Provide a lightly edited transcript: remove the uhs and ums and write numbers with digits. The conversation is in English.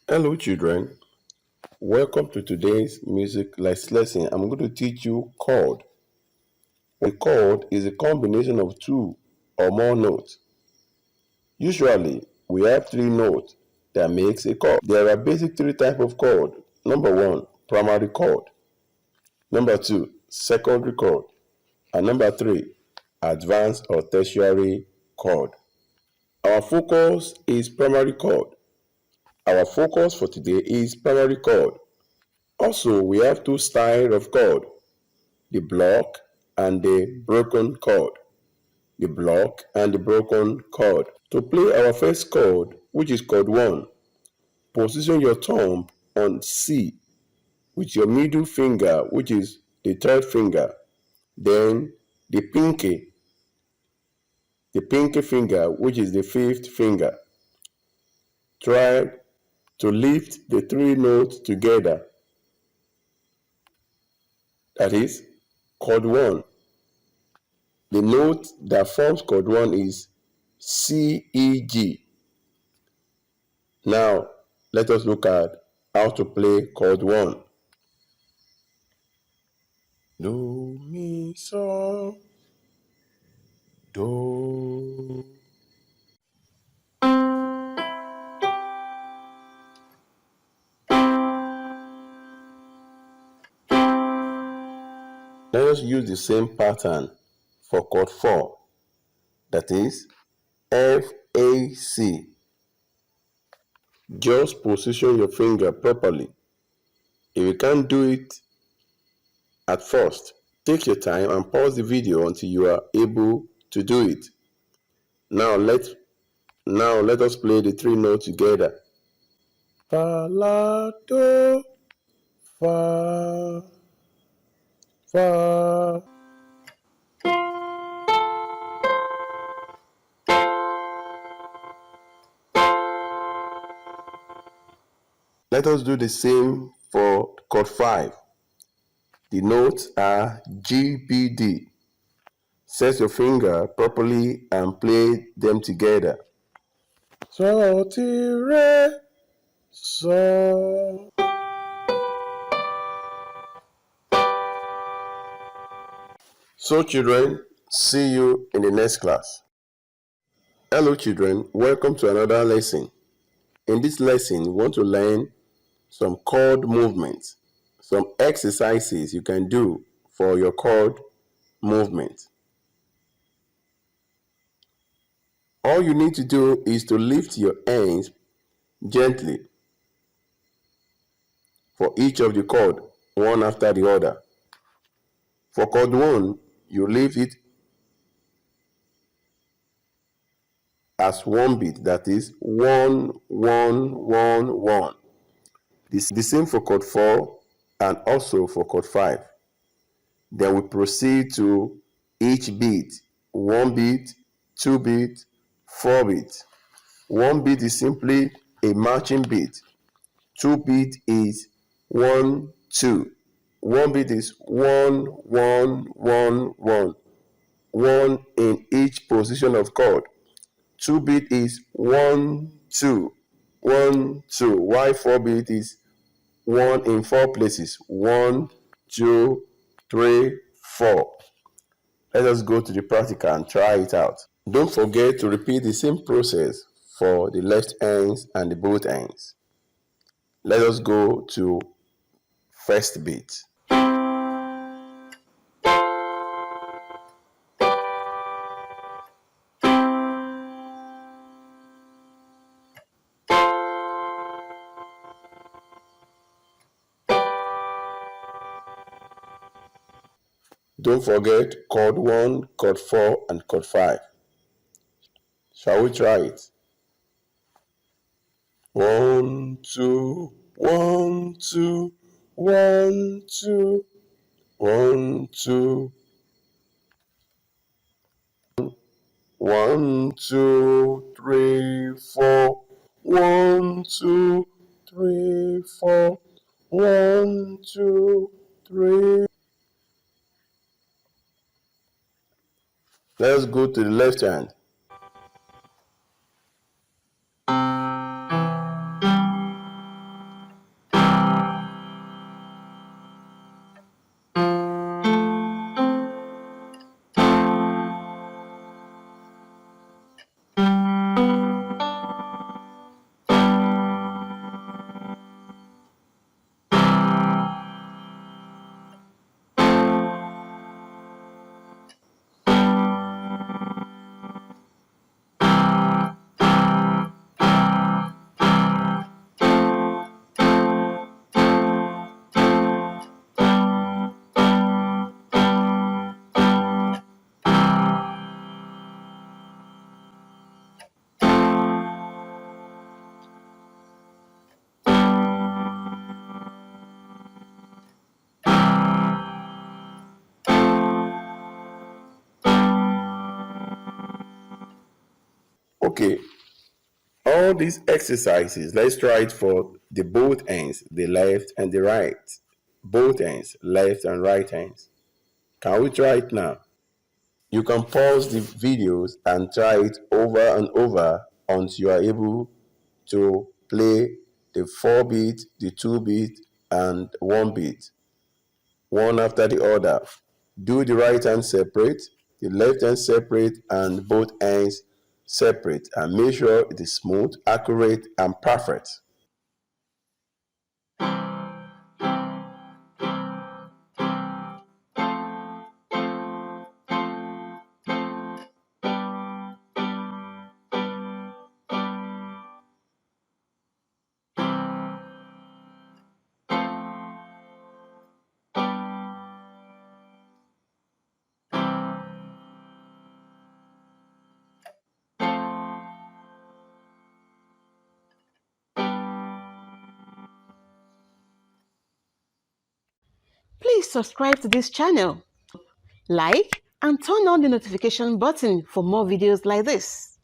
Hello children, welcome to today's music lesson. I'm going to teach you chord. A chord is a combination of two or more notes. Usually, we have three notes that makes a chord. There are basic three types of chord. Number one, primary chord. Number two, secondary chord. And number three, advanced or tertiary chord. Our focus is primary chord. Our focus for today is primary chord. Also, we have two styles of chord, the block and the broken chord. The block and the broken chord. To play our first chord, which is chord 1, position your thumb on C with your middle finger, which is the third finger, then the pinky finger, which is the fifth finger. Try to lift the three notes together. That is chord 1. The note that forms chord 1 is C, E, G. Now, let us look at how to play chord 1. Do, mi, so, do. Let us use the same pattern for chord 4. That is F, A, C. Just position your finger properly. If you can't do it at first, take your time and pause the video until you are able to do it. Now let us play the three notes together. Fa, la, do, fa, fa. Let us do the same for chord 5. The notes are G, B, D. Set your finger properly and play them together. So, ti, re, so. So children, see you in the next class. Hello children, welcome to another lesson. In this lesson, we want to learn some chord movements, some exercises you can do for your chord movement. All you need to do is to lift your hands gently for each of the chord, one after the other. For chord 1, you lift it as one beat, that is 1, 1, 1, 1. The same for chord 4 and also for chord 5. Then we proceed to each beat, 1 beat, 2 beat, 4 beat. 1 beat is simply a marching beat. 2 beat is 1, 2. 1 beat is 1, 1, 1, 1. 1 in each position of chord. 2 beat is 1, 2, 1, 2. While 4 beat is 1 in 4 places. 1, 2, 3, 4. Let us go to the practical and try it out. Don't forget to repeat the same process for the left hands and the both hands. Let us go to first beat. Don't forget chord 1, chord 4, and chord 5. Shall we try it? 1, 2, 1, 2, 1, 2, 1, 2. 1, 2, 3, 4. 1, 2, 3, 4. 1, 2, 3. Let's go to the left hand. Okay, all these exercises, let's try it for the both ends, the left and the right. Both ends, left and right ends. Can we try it now? You can pause the videos and try it over and over until you are able to play the 4-beat, the 2-beat, and 1-beat, one after the other. Do the right hand separate, the left hand separate, and both ends separate, and make sure it is smooth, accurate, and perfect. Please subscribe to this channel, like, and turn on the notification button for more videos like this.